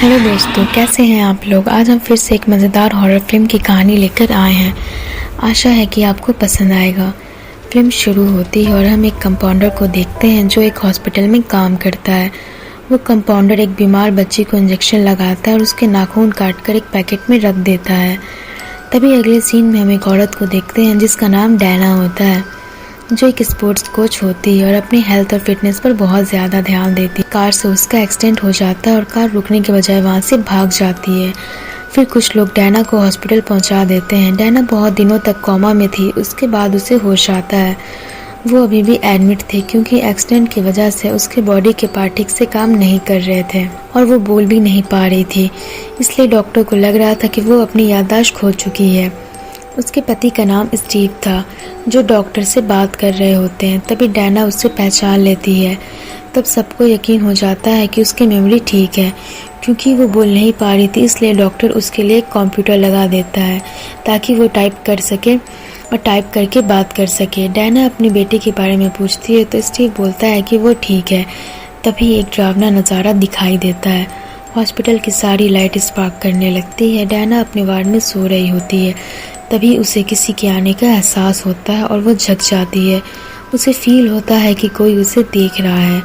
Hello दोस्तों, कैसे हैं आप लोग। आज हम फिर से एक मज़ेदार हॉरर फिल्म की कहानी लेकर आए हैं। आशा है कि आपको पसंद आएगा। फिल्म शुरू होती है और हम एक कंपाउंडर को देखते हैं जो एक हॉस्पिटल में काम करता है। वो कंपाउंडर एक बीमार बच्ची को इंजेक्शन लगाता है और उसके नाखून काटकर एक पैकेट में रख देता है। तभी अगले सीन में हम एक औरत को देखते हैं जिसका नाम डैना होता है, जो एक स्पोर्ट्स कोच होती है और अपनी हेल्थ और फिटनेस पर बहुत ज़्यादा ध्यान देती है। कार से उसका एक्सीडेंट हो जाता है और कार रुकने के बजाय वहाँ से भाग जाती है। फिर कुछ लोग डैना को हॉस्पिटल पहुँचा देते हैं। डैना बहुत दिनों तक कोमा में थी, उसके बाद उसे होश आता है। वो अभी भी एडमिट थी क्योंकि एक्सीडेंट की वजह से उसके बॉडी के पार्ट ठीक से काम नहीं कर रहे थे और वो बोल भी नहीं पा रही थी। इसलिए डॉक्टर को लग रहा था कि वो अपनी याददाश्त खो चुकी है। उसके पति का नाम स्टीव था, जो डॉक्टर से बात कर रहे होते हैं। तभी डैना उससे पहचान लेती है। तब सबको यकीन हो जाता है कि उसकी मेमोरी ठीक है। क्योंकि वो बोल नहीं पा रही थी, इसलिए डॉक्टर उसके लिए एक कंप्यूटर लगा देता है ताकि वो टाइप कर सके और टाइप करके बात कर सके। डैना अपनी बेटी के बारे में पूछती है तो स्टीव बोलता है कि वो ठीक है। तभी एक डरावना नज़ारा दिखाई देता है। हॉस्पिटल की सारी लाइट स्पार्क करने लगती है। डैना अपने वार्ड में सो रही होती है। तभी उसे किसी के आने का एहसास होता है और वो झक जाती है। उसे फील होता है कि कोई उसे देख रहा है।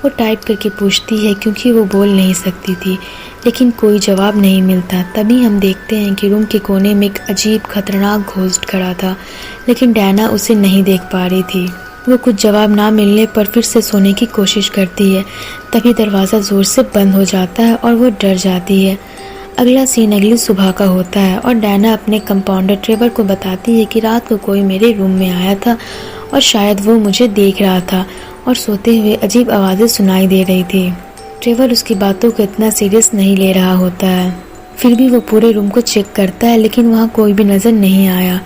वो टाइप करके पूछती है क्योंकि वो बोल नहीं सकती थी, लेकिन कोई जवाब नहीं मिलता। तभी हम देखते हैं कि रूम के कोने में एक अजीब खतरनाक घोस्ट खड़ा था, लेकिन डैना उसे नहीं देख पा रही थी। वो कुछ जवाब ना मिलने पर फिर से सोने की कोशिश करती है। तभी दरवाज़ा ज़ोर से बंद हो जाता है और वो डर जाती है। अगला सीन अगली सुबह का होता है और डैना अपने कंपाउंडर ट्रेवर को बताती है कि रात को कोई मेरे रूम में आया था और शायद वो मुझे देख रहा था और सोते हुए अजीब आवाज़ें सुनाई दे रही थी। ट्रेवर उसकी बातों को इतना सीरियस नहीं ले रहा होता है। फिर भी वो पूरे रूम को चेक करता है, लेकिन वहाँ कोई भी नज़र नहीं आया।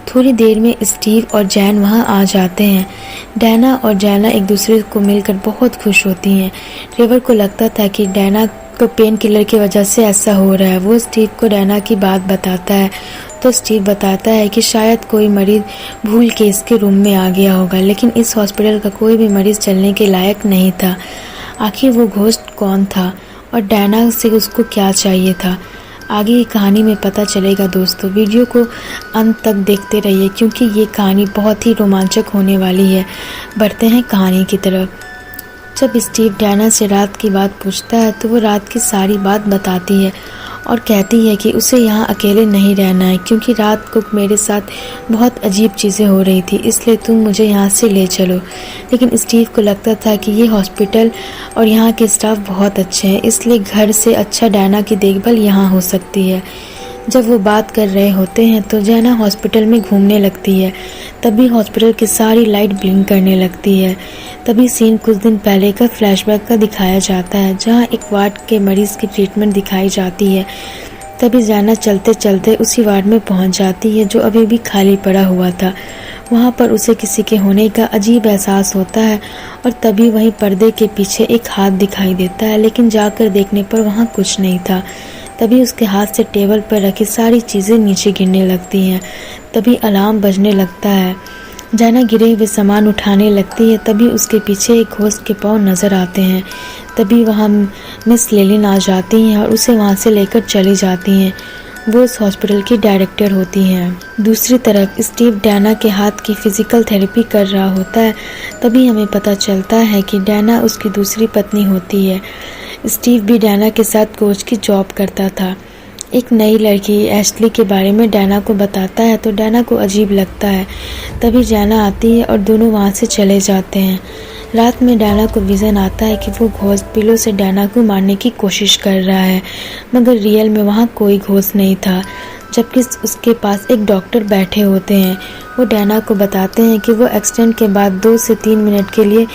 थोड़ी देर में स्टीव और जैन वहाँ आ जाते हैं। डैना और जैना एक दूसरे को मिलकर बहुत खुश होती हैं। ट्रेवर को लगता था कि डैना को पेन किलर की वजह से ऐसा हो रहा है। वो स्टीव को डैना की बात बताता है तो स्टीव बताता है कि शायद कोई मरीज भूल के इसके रूम में आ गया होगा, लेकिन इस हॉस्पिटल का कोई भी मरीज चलने के लायक नहीं था। आखिर वो घोस्ट कौन था और डैना से उसको क्या चाहिए था, आगे की कहानी में पता चलेगा। दोस्तों, वीडियो को अंत तक देखते रहिए क्योंकि ये कहानी बहुत ही रोमांचक होने वाली है। बढ़ते हैं कहानी की तरफ। जब स्टीव डैना से रात की बात पूछता है तो वो रात की सारी बात बताती है और कहती है कि उसे यहाँ अकेले नहीं रहना है, क्योंकि रात को मेरे साथ बहुत अजीब चीज़ें हो रही थी, इसलिए तुम मुझे यहाँ से ले चलो। लेकिन स्टीव को लगता था कि ये हॉस्पिटल और यहाँ के स्टाफ बहुत अच्छे हैं, इसलिए घर से अच्छा डैना की देखभाल यहाँ हो सकती है। जब वो बात कर रहे होते हैं तो जैना हॉस्पिटल में घूमने लगती है। तभी हॉस्पिटल की सारी लाइट ब्लिंक करने लगती है। तभी सीन कुछ दिन पहले का फ्लैशबैक का दिखाया जाता है, जहां एक वार्ड के मरीज की ट्रीटमेंट दिखाई जाती है। तभी जैना चलते चलते उसी वार्ड में पहुंच जाती है जो अभी भी खाली पड़ा हुआ था। वहां पर उसे किसी के होने का अजीब एहसास होता है और तभी वहीं पर्दे के पीछे एक हाथ दिखाई देता है, लेकिन जाकर देखने पर वहां कुछ नहीं था। तभी उसके हाथ से टेबल पर रखी सारी चीज़ें नीचे गिरने लगती हैं। तभी अलार्म बजने लगता है। जैना गिरे हुए सामान उठाने लगती है। तभी उसके पीछे एक घोस्ट के पाँव नज़र आते हैं। तभी वहाँ मिस लेलिन आ जाती हैं और उसे वहाँ से लेकर चली जाती हैं। वो इस हॉस्पिटल की डायरेक्टर होती हैं। दूसरी तरफ स्टीव डैना के हाथ की फिजिकल थेरेपी कर रहा होता है। तभी हमें पता चलता है कि डैना उसकी दूसरी पत्नी होती है। स्टीव भी डैना के साथ कोच की जॉब करता था। एक नई लड़की एशली के बारे में डैना को बताता है तो डैना को अजीब लगता है। तभी जैना आती है और दोनों वहाँ से चले जाते हैं। रात में डैना को विज़न आता है कि वो घोस्ट पिलो से डैना को मारने की कोशिश कर रहा है, मगर रियल में वहाँ कोई घोस्ट नहीं था, जबकि उसके पास एक डॉक्टर बैठे होते हैं। वो डैना को बताते हैं कि वो एक्सीडेंट के बाद 2 से 3 मिनट के लिए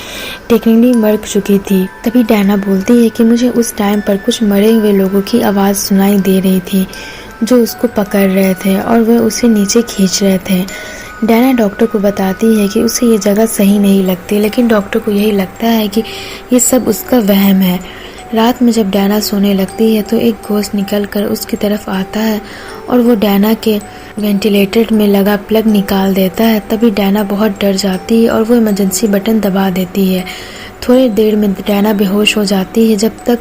टेक्निकली मर चुकी थी। तभी डैना बोलती है कि मुझे उस टाइम पर कुछ मरे हुए लोगों की आवाज़ सुनाई दे रही थी जो उसको पकड़ रहे थे और वह उसे नीचे खींच रहे थे। डैना डॉक्टर को बताती है कि उसे ये जगह सही नहीं लगती, लेकिन डॉक्टर को यही लगता है कि ये सब उसका वहम है। रात में जब डैना सोने लगती है तो एक घोस्ट निकलकर उसकी तरफ आता है और वो डैना के वेंटिलेटर में लगा प्लग निकाल देता है। तभी डैना बहुत डर जाती है और वो इमरजेंसी बटन दबा देती है। थोड़ी देर में डैना बेहोश हो जाती है जब तक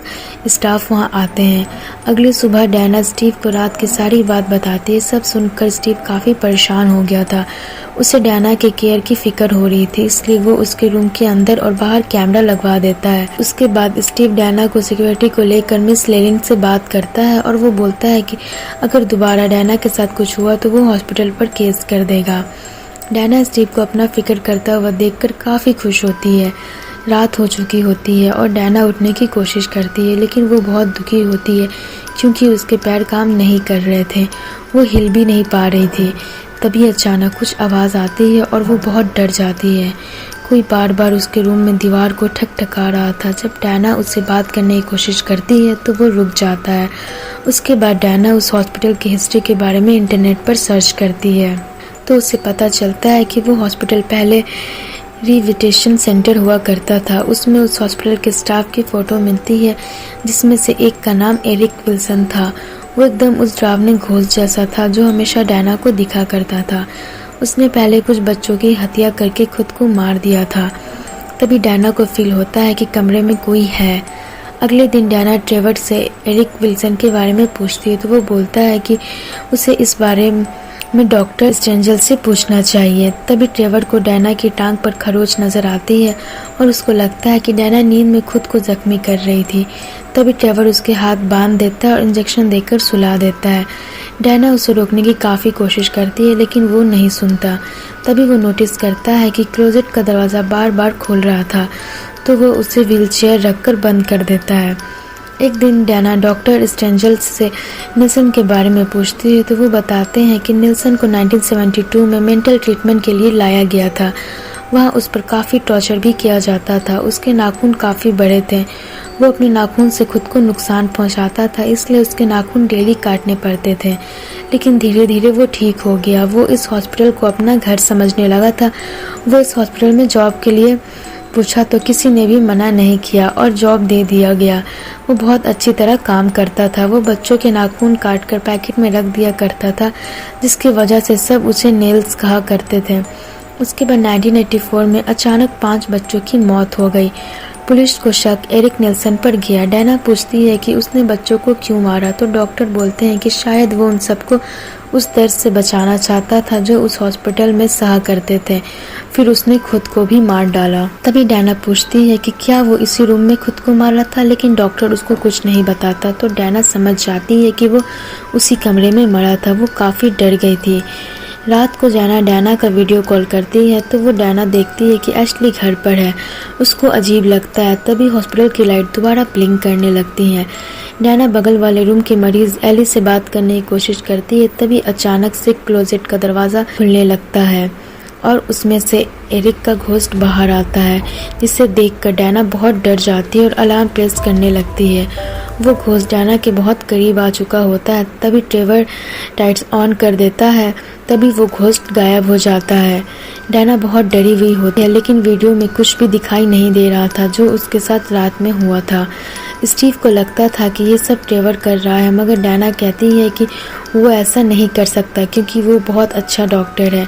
स्टाफ वहां आते हैं। अगली सुबह डैना स्टीव को रात की सारी बात बताती है। सब सुनकर स्टीव काफ़ी परेशान हो गया था। उसे डैना के केयर की फिक्र हो रही थी, इसलिए वो उसके रूम के अंदर और बाहर कैमरा लगवा देता है। उसके बाद स्टीव डैना को सिक्योरिटी को लेकर मिस लेलिन से बात करता है और वो बोलता है कि अगर दोबारा डैना के साथ कुछ हुआ तो वो हॉस्पिटल पर केस कर देगा। डैना स्टीव को अपना फिक्र करता हुआ देखकर काफ़ी खुश होती है। रात हो चुकी होती है और डैना उठने की कोशिश करती है, लेकिन वो बहुत दुखी होती है क्योंकि उसके पैर काम नहीं कर रहे थे। वो हिल भी नहीं पा रही थी। तभी अचानक कुछ आवाज़ आती है और वो बहुत डर जाती है। कोई बार बार उसके रूम में दीवार को ठकठका रहा था। जब डैना उससे बात करने की कोशिश करती है तो वो रुक जाता है। उसके बाद डैना उस हॉस्पिटल की हिस्ट्री के बारे में इंटरनेट पर सर्च करती है तो उसे पता चलता है कि वो हॉस्पिटल पहले रिहेबिलिटेशन सेंटर हुआ करता था। उसमें उस हॉस्पिटल के स्टाफ की फ़ोटो मिलती है जिसमें से एक का नाम एरिक विल्सन था। वो एकदम उस डरावने घोस्ट जैसा था जो हमेशा डैना को दिखा करता था। उसने पहले कुछ बच्चों की हत्या करके खुद को मार दिया था। तभी डैना को फील होता है कि कमरे में कोई है। अगले दिन डैना ट्रेवर से एरिक विल्सन के बारे में पूछती है तो वो बोलता है कि उसे इस बारे में डॉक्टर स्ट्रेंजल से पूछना चाहिए। तभी ट्रेवर को डैना की टांग पर खरोच नजर आती है और उसको लगता है कि डैना नींद में खुद को जख्मी कर रही थी। तभी ट्रेवर उसके हाथ बांध देता है और इंजेक्शन देकर सुला देता है। डैना उसे रोकने की काफ़ी कोशिश करती है लेकिन वो नहीं सुनता। तभी वो नोटिस करता है कि क्लोजेट का दरवाज़ा बार बार खुल रहा था तो वो उसे व्हीलचेयर रखकर बंद कर देता है। एक दिन डैना डॉक्टर स्ट्रेंजल से निल्सन के बारे में पूछती है तो वो बताते हैं कि निल्सन को 1972 में मेंटल ट्रीटमेंट के लिए लाया गया था। वहाँ उस पर काफ़ी टॉर्चर भी किया जाता था। उसके नाखून काफ़ी बड़े थे। वो अपने नाखून से खुद को नुकसान पहुँचाता था, इसलिए उसके नाखून डेली काटने पड़ते थे। लेकिन धीरे धीरे वो ठीक हो गया। वो इस हॉस्पिटल को अपना घर समझने लगा था। वो इस हॉस्पिटल में जॉब के लिए पूछा तो किसी ने भी मना नहीं किया और जॉब दे दिया गया। वो बहुत अच्छी तरह काम करता था। वो बच्चों के नाखून काटकर पैकेट में रख दिया करता था, जिसकी वजह से सब उसे नेल्स कहा करते थे। उसके बाद 1984 में अचानक 5 बच्चों की मौत हो गई। पुलिस को शक एरिक निल्सन पर गया। डैना पूछती है कि उसने बच्चों को क्यों मारा तो डॉक्टर बोलते हैं कि शायद वो उन सबको उस दर्द से बचाना चाहता था जो उस हॉस्पिटल में सहा करते थे। फिर उसने खुद को भी मार डाला। तभी डैना पूछती है कि क्या वो इसी रूम में खुद को मारा था, लेकिन डॉक्टर उसको कुछ नहीं बताता तो डैना समझ जाती है कि वो उसी कमरे में मरा था। वो काफ़ी डर गई थी। रात को जाना डैना का वीडियो कॉल करती है तो वो डैना देखती है कि एशली घर पर है। उसको अजीब लगता है। तभी हॉस्पिटल की लाइट दोबारा ब्लिंक करने लगती है। डैना बगल वाले रूम के मरीज एली से बात करने की कोशिश करती है। तभी अचानक से क्लोजेट का दरवाज़ा खुलने लगता है और उसमें से एरिक का घोस्ट बाहर आता है, जिसे देखकर डैना बहुत डर जाती है और अलार्म प्रेस करने लगती है। वो घोस्ट डैना के बहुत करीब आ चुका होता है। तभी ट्रेवर लाइट्स ऑन कर देता है। तभी वो घोस्ट गायब हो जाता है। डैना बहुत डरी हुई होती है, लेकिन वीडियो में कुछ भी दिखाई नहीं दे रहा था जो उसके साथ रात में हुआ था। स्टीव को लगता था कि ये सब ट्रेवर कर रहा है, मगर डैना कहती है कि वो ऐसा नहीं कर सकता क्योंकि वो बहुत अच्छा डॉक्टर है।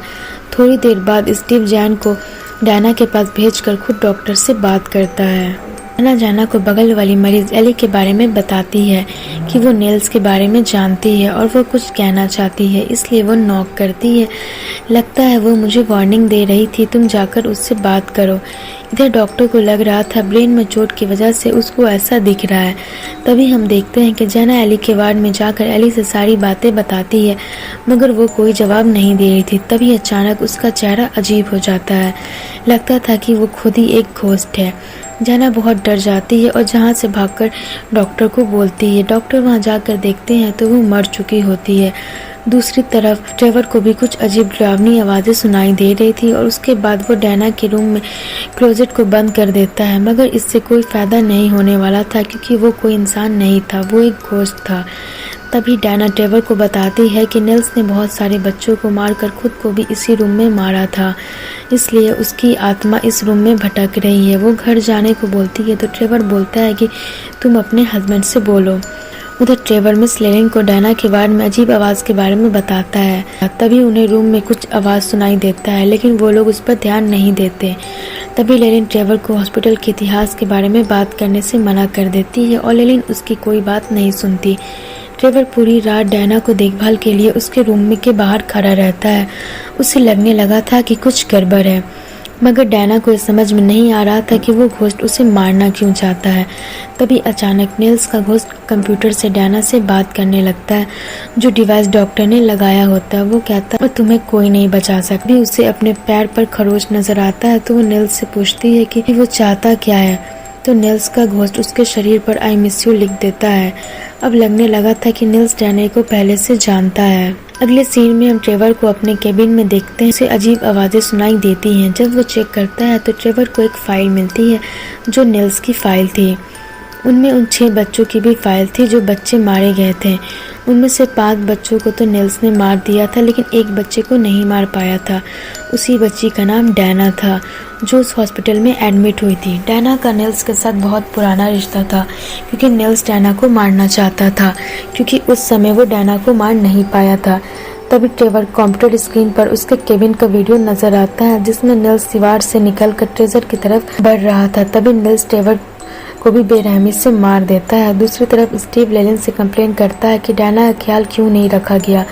थोड़ी देर बाद स्टीव जैन को डैना के पास भेजकर खुद डॉक्टर से बात करता है। डैना को बगल वाली मरीज एली के बारे में बताती है कि वो नेल्स के बारे में जानती है और वो कुछ कहना चाहती है, इसलिए वो नॉक करती है। लगता है वो मुझे वार्निंग दे रही थी, तुम जाकर उससे बात करो। इधर डॉक्टर को लग रहा था ब्रेन में चोट की वजह से उसको ऐसा दिख रहा है। तभी हम देखते हैं कि डैना एली के वार्ड में जाकर एली से सारी बातें बताती है, मगर वो कोई जवाब नहीं दे रही थी। तभी अचानक उसका चेहरा अजीब हो जाता है। लगता था कि वो खुद ही एक घोस्ट है। डैना बहुत डर जाती है और जहाँ से भागकर डॉक्टर को बोलती है। डॉक्टर वहाँ जाकर देखते हैं तो वो मर चुकी होती है। दूसरी तरफ ट्रेवर को भी कुछ अजीब डरावनी आवाज़ें सुनाई दे रही थी और उसके बाद वो डैना के रूम में क्लोजेट को बंद कर देता है, मगर इससे कोई फ़ायदा नहीं होने वाला था क्योंकि वो कोई इंसान नहीं था, वो एक घोस्ट था। तभी डैना ट्रेवर को बताती है कि नेल्स ने बहुत सारे बच्चों को मारकर खुद को भी इसी रूम में मारा था, इसलिए उसकी आत्मा इस रूम में भटक रही है। वो घर जाने को बोलती है तो ट्रेवर बोलता है कि तुम अपने हस्बैंड से बोलो। उधर ट्रेवर मिस लेलिन को डैना के वार्ड में अजीब आवाज़ के बारे में बताता है। तभी उन्हें रूम में कुछ आवाज़ सुनाई देता है, लेकिन वो लोग उस पर ध्यान नहीं देते। तभी लेलिन ट्रेवर को हॉस्पिटल के इतिहास के बारे में बात करने से मना कर देती है और लेलिन उसकी कोई बात नहीं सुनती। ट्रेवर पूरी रात डैना को देखभाल के लिए उसके रूम में के बाहर खड़ा रहता है। उसे लगने लगा था कि कुछ गड़बड़ है, मगर डैना को समझ में नहीं आ रहा था कि वो घोस्ट उसे मारना क्यों चाहता है। तभी अचानक निल्स का घोस्ट कंप्यूटर से डैना से बात करने लगता है, जो डिवाइस डॉक्टर ने लगाया होता है। वो कहता है तुम्हें कोई नहीं बचा सकता। भी उसे अपने पैर पर खरोच नजर आता है तो वो निल्स से पूछती है कि वो चाहता क्या है। तो निल्स का घोस्ट उसके शरीर पर आई मिस यू लिख देता है। अब लगने लगा था कि निल्स डैना को पहले से जानता है। अगले सीन में हम ट्रेवर को अपने केबिन में देखते हैं। उसे अजीब आवाजें सुनाई देती हैं। जब वो चेक करता है तो ट्रेवर को एक फाइल मिलती है जो निल्स की फाइल थी। उनमें उन 6 बच्चों की भी फाइल थी जो बच्चे मारे गए थे। उनमें से 5 बच्चों को तो निल्स ने मार दिया था, लेकिन एक बच्चे को नहीं मार पाया था। उसी बच्ची का नाम डैना था, जो उस हॉस्पिटल में एडमिट हुई थी। डैना का निल्स के साथ बहुत पुराना रिश्ता था, क्योंकि निल्स डैना को मारना चाहता था, क्योंकि उस समय वो डैना को मार नहीं पाया था। तभी ट्रेवर कंप्यूटर स्क्रीन पर उसके केबिन का वीडियो नजर आता है, जिसमें निल्स दीवार से निकलकर ट्रेजर की तरफ बढ़ रहा था। तभी निल्स ट्रेवर को भी बेरहमी से मार देता है। दूसरी तरफ स्टीव लेलिन से कंप्लेन करता है कि डैना का ख्याल क्यों नहीं रखा गया।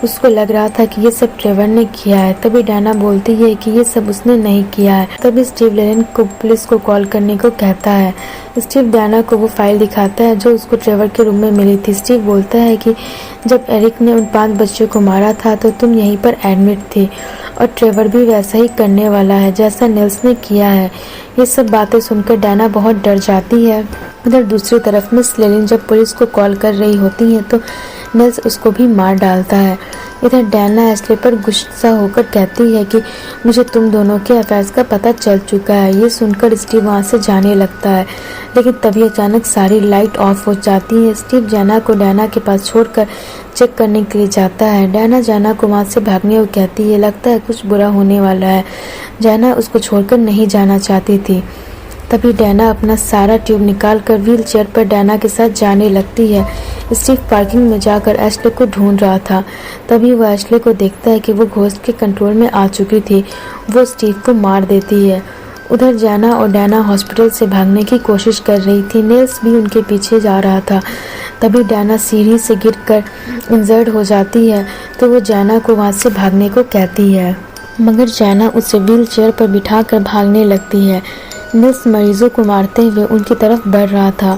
उसको लग रहा था कि ये सब ट्रेवर ने किया है। तभी डैना बोलती है कि ये सब उसने नहीं किया है। तभी स्टीव लेलिन को पुलिस को कॉल करने को कहता है। स्टीव डैना को वो फाइल दिखाता है जो उसको ट्रेवर के रूम में मिली थी। स्टीव बोलता है कि जब एरिक ने उन 5 बच्चों को मारा था तो तुम यहीं पर एडमिट थी, और ट्रेवर भी वैसा ही करने वाला है जैसा निल्स ने किया है। ये सब बातें सुनकर डैना बहुत डर जाती है। उधर दूसरी तरफ मिस लेलिन जब पुलिस को कॉल कर रही होती है तो निल्स उसको भी मार डालता है। इधर डैना एशले पर गुस्सा होकर कहती है कि मुझे तुम दोनों के अफेयर्स का पता चल चुका है। ये सुनकर स्टीव वहाँ से जाने लगता है, लेकिन तभी अचानक सारी लाइट ऑफ हो जाती है। स्टीव जैना को डैना के पास छोड़कर चेक करने के लिए जाता है। डैना जैना को वहाँ से भागने को कहती है। लगता है कुछ बुरा होने वाला है। जैना उसको छोड़कर नहीं जाना चाहती थी। तभी डैना अपना सारा ट्यूब निकालकर व्हील चेयर पर डैना के साथ जाने लगती है। स्टीव पार्किंग में जाकर एशले को ढूंढ रहा था। तभी वो एशले को देखता है कि वो घोस्ट के कंट्रोल में आ चुकी थी। वो स्टीव को मार देती है। उधर जैना और डैना हॉस्पिटल से भागने की कोशिश कर रही थी। निल्स भी उनके पीछे जा रहा था। तभी डैना सीढ़ी से गिरकर इंजर्ड हो जाती है, तो वो जैना को वहाँ से भागने को कहती है, मगर जैना उसे व्हील चेयर पर बिठाकर भागने लगती है। निल्स मरीजों को मारते हुए उनकी तरफ बढ़ रहा था।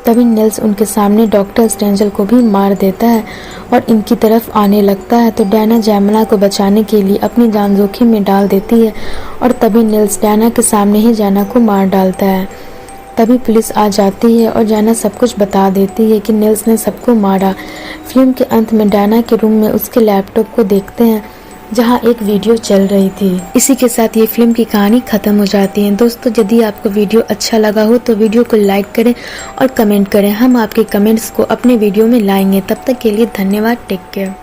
तभी निल्स उनके सामने डॉक्टर स्टेंजल को भी मार देता है और इनकी तरफ आने लगता है। तो डैना जैना को बचाने के लिए अपनी जान जोखिम में डाल देती है, और तभी निल्स डैना के सामने ही जैना को मार डालता है। तभी पुलिस आ जाती है और जैना सब कुछ बता देती है कि निल्स ने सबको मारा। फिल्म के अंत में डैना के रूम में उसके लैपटॉप को देखते हैं, जहां एक वीडियो चल रही थी। इसी के साथ ये फिल्म की कहानी खत्म हो जाती है। दोस्तों, यदि आपको वीडियो अच्छा लगा हो तो वीडियो को लाइक करें और कमेंट करें। हम आपके कमेंट्स को अपने वीडियो में लाएंगे। तब तक के लिए धन्यवाद। Take care.